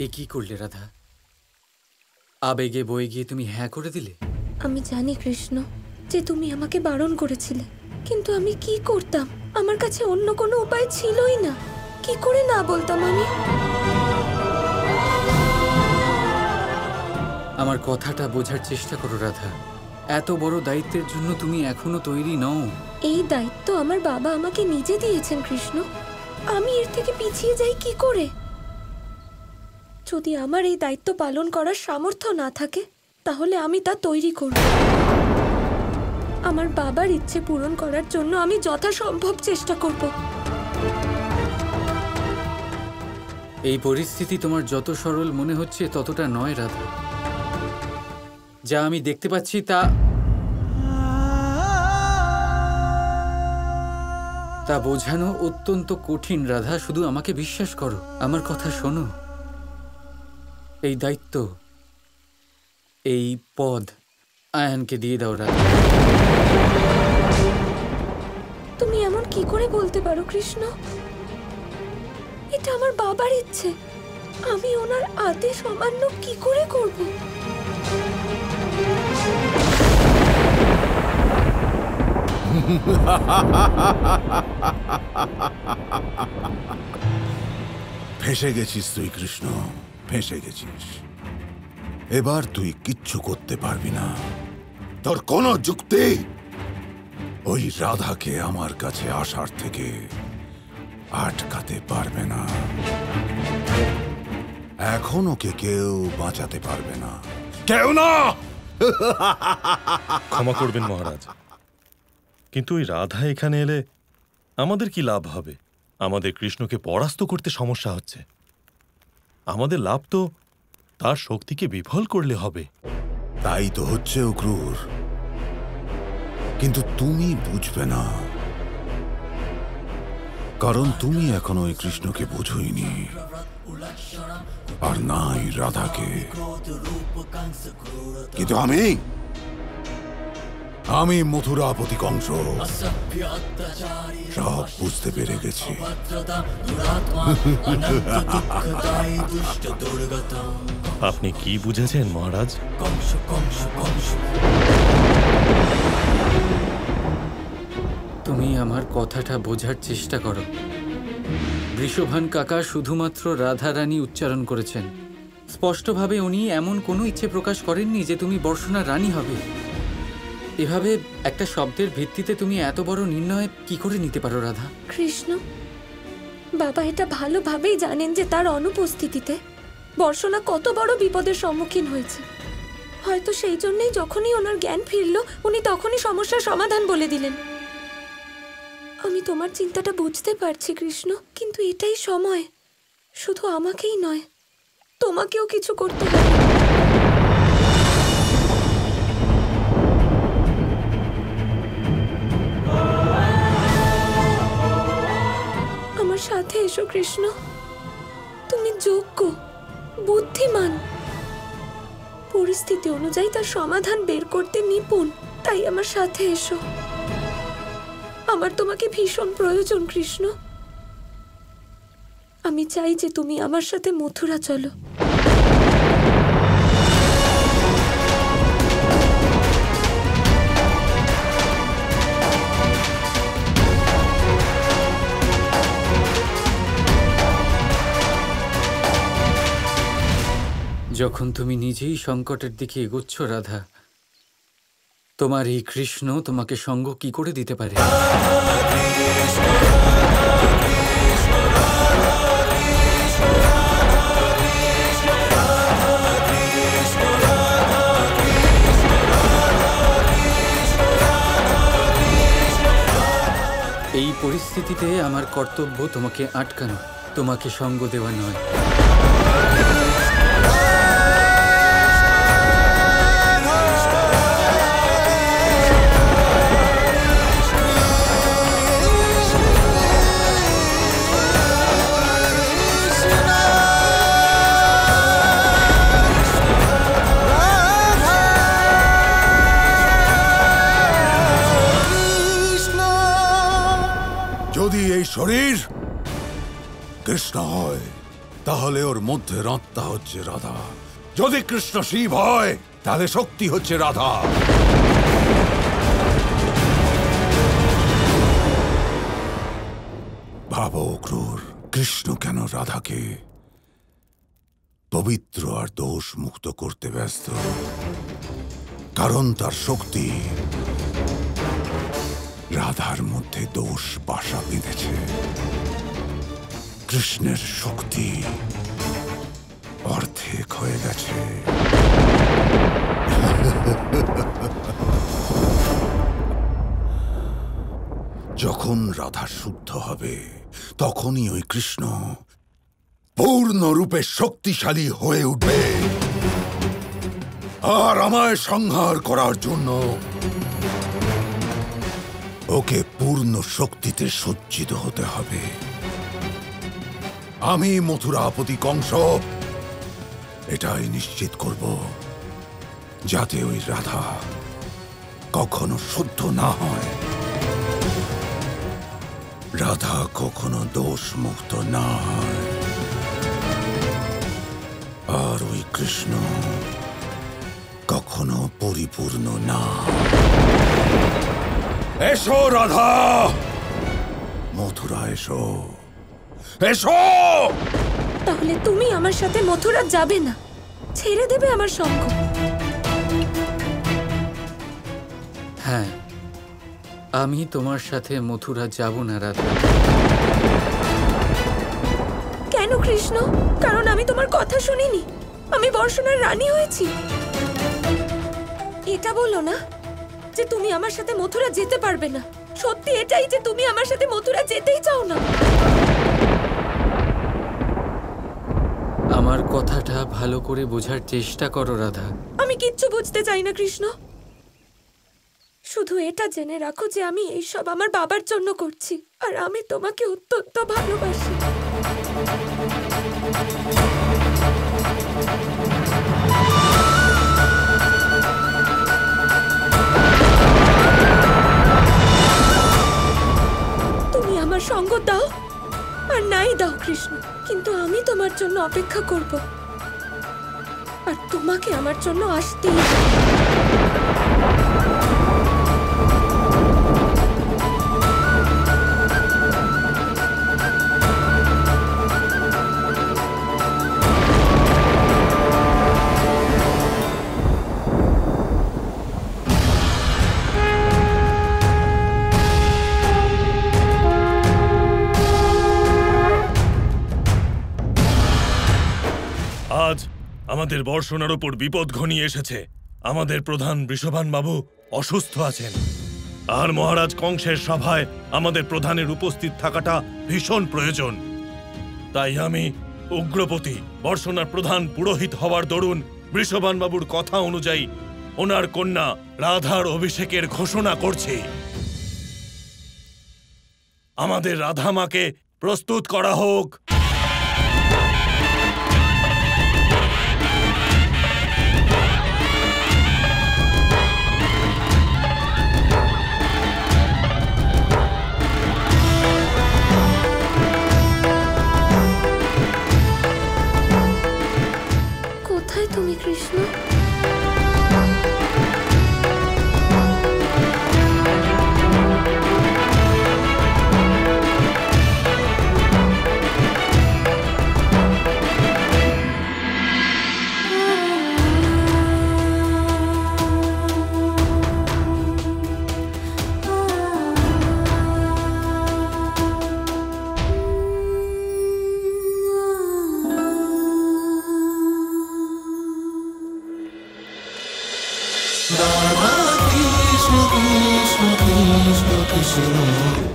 এ কি করলে রাধা? আবেগে বয়ে গিয়ে তুমি হ্যাঁ করে দিলে। আমি জানি কৃষ্ণ যে তুমি আমাকে বারণ করেছিলে, কিন্তু আমি কি করতাম? আমার কাছে অন্য কোনো উপায় ছিলই না। কি করে না বলতাম আমি? আমার কথাটা বোঝার চেষ্টা করো রাধা। এত বড় দায়িত্বের জন্য তুমি এখনো তৈরি নও। এই দায়িত্ব আমার বাবা আমাকে নিজে দিয়েছেন কৃষ্ণ। আমি এর থেকে পিছিয়ে যাই কি করে? যদি আমার এই দায়িত্ব পালন করার সামর্থ্য না থাকে, তাহলে আমি তা তৈরি করব। আমার বাবার ইচ্ছে পূরণ করার জন্য আমি যথাসম্ভব চেষ্টা করব। এই পরিস্থিতি তোমার যত সরল মনে হচ্ছে ততটা নয় রাধা। যা আমি দেখতে পাচ্ছি তা বোঝানো অত্যন্ত কঠিন রাধা। শুধু আমাকে বিশ্বাস করো, আমার কথা শোনো। এই দায়িত্ব, এই পদ আয়ানকে দিয়ে দাও রাধা। তুমি এমন কি করে বলতে পারো কৃষ্ণ? এটা আমার বাবার ইচ্ছে। আমি ওনার আদেশ অমান্য কি করে করব? ফেঁসে গেছিস তুই কৃষ্ণ, ফেঁসে গেছিস। এবার তুই কিচ্ছু করতে পারবি না। তোর কোনো যুক্তি ওই রাধাকে আমার কাছে আসার থেকে আটকাতে পারবে না। এখন ওকে কেউ বাঁচাতে পারবে না, কেউ না। ক্ষমা করবেন মহারাজ, কিন্তু ওই রাধা এখানে এলে আমাদের কি লাভ হবে? আমাদের কৃষ্ণকে পরাস্ত করতে সমস্যা হচ্ছে। আমাদের লাভ তো তার শক্তিকে বিফল করলে হবে। তাই তো হচ্ছে ক্রূর, কিন্তু তুমি বুঝবে না, কারণ তুমি এখনো ওই কৃষ্ণকে বুঝোইনি, আর নাই রাধাকে। কিন্তু আমি মথুরাপতি কংস সব বুঝতে পেরে গেছি। আপনি কি বুঝেছেন মহারাজ? তুমি আমার কথাটা বোঝার চেষ্টা করো। বৃষভান কাকা শুধুমাত্র রাধা রানী উচ্চারণ করেছেন। স্পষ্টভাবে উনি এমন কোনো ইচ্ছে প্রকাশ করেননি যে তুমি বর্ষণা রানী হবে। এভাবে একটা শব্দের ভিত্তিতে তুমি এত বড় নির্ণয় কি করে নিতে পারো রাধা? কৃষ্ণ, বাবা এটা ভালোভাবেই জানেন যে তার অনুপস্থিতিতে বর্ষণা কত বড় বিপদের সম্মুখীন হয়েছে। হয়তো সেই জন্যই যখনই ওনার জ্ঞান ফিরল, উনি তখনই সমস্যার সমাধান বলে দিলেন। আমি তোমার চিন্তাটা বুঝতে পারছি কৃষ্ণ, কিন্তু এটাই সময়। শুধু আমাকেই নয়, তোমাকেও কিছু করতে হবে। আমার সাথে এসো কৃষ্ণ। তুমি যোগ্য, বুদ্ধিমান, পরিস্থিতি অনুযায়ী তার সমাধান বের করতে নিপুণ। তাই আমার সাথে এসো। আমার তোমাকে ভীষণ প্রয়োজন কৃষ্ণ। আমি চাই যে তুমি আমার সাথে মথুরা চলো। যখন তুমি নিজেই সংকটের দিকে এগোচ্ছ রাধা, তোমার এই কৃষ্ণ তোমাকে সঙ্গ কি করে দিতে পারে? এই পরিস্থিতিতে আমার কর্তব্য তোমাকে আটকানো, তোমাকে সঙ্গ দেওয়া নয়। যদি এই শরীর কৃষ্ণ হয়, তাহলে ওর মধ্যে আত্মা হচ্ছে রাধা। যদি কৃষ্ণ শিব হয় তাহলে শক্তি হচ্ছে রাধা। ভাবো ক্রূর, কৃষ্ণ কেন রাধাকে পবিত্র আর দোষ মুক্ত করতে ব্যস্ত? কারণ তার শক্তি রাধার মধ্যে দোষ বাসা বেঁধেছে। কৃষ্ণের শক্তি অর্ধেক হয়ে গেছে। যখন রাধা শুদ্ধ হবে তখনই ওই কৃষ্ণ পূর্ণরূপে শক্তিশালী হয়ে উঠবে। আর আমায় সংহার করার জন্য ওকে পূর্ণ শক্তিতে সজ্জিত হতে হবে। আমি মথুরাপতি কংস এটাই নিশ্চিত করব যাতে ওই রাধা কখনো শুদ্ধ না হয়, রাধা কখনো দোষ মুক্ত না হয়, আর ওই কৃষ্ণ কখনো পরিপূর্ণ না। এসো রাধা, মথুরা এসো, এসো। তাহলে তুমি আমার সাথে মথুরা যাবে না, ছেড়ে দেবে আমার সঙ্গ? হ্যাঁ, আমি তোমার সাথে মথুরা যাব না রাধা। কেন কৃষ্ণ? কারণ আমি তোমার কথা শুনিনি, আমি বর্ষণার রানী হয়েছি। এটা বলো না যে তুমি আমার সাথে মথুরা যেতে পারবে না। সত্যি এটাই যে তুমি আমার সাথে মথুরা যেতেই চাও না? আমার কথাটা ভালো করে বোঝার চেষ্টা করো রাধা। আমি কিচ্ছু বুঝতে চাই না কৃষ্ণ। শুধু এটা জেনে রাখো যে আমি এইসব আমার বাবার জন্য করছি, আর আমি তোমাকে অত্যন্ত ভালোবাসি। তুমি আমার সঙ্গ দাও আর নাই দাও কৃষ্ণ, কিন্তু আমি তোমার জন্য অপেক্ষা করব, আর তোমাকে আমার জন্য আসতেই হবে। আজ আমাদের বর্ষণার উপর বিপদ ঘনিয়ে এসেছে। আমাদের প্রধান বৃষভান বাবু অসুস্থ আছেন, আর মহারাজ কংসের সভায় আমাদের প্রধানের উপস্থিত থাকাটা ভীষণ প্রয়োজন। তাই আমি উগ্রপতি বর্ষণার প্রধান পুরোহিত হওয়ার দরুন বৃষভান বাবুর কথা অনুযায়ী ওনার কন্যা রাধার অভিষেকের ঘোষণা করছি। আমাদের রাধা মাকে প্রস্তুত করা হোক। কোথায় তুমি Krishna? Krishna Krishna Krishna Krishna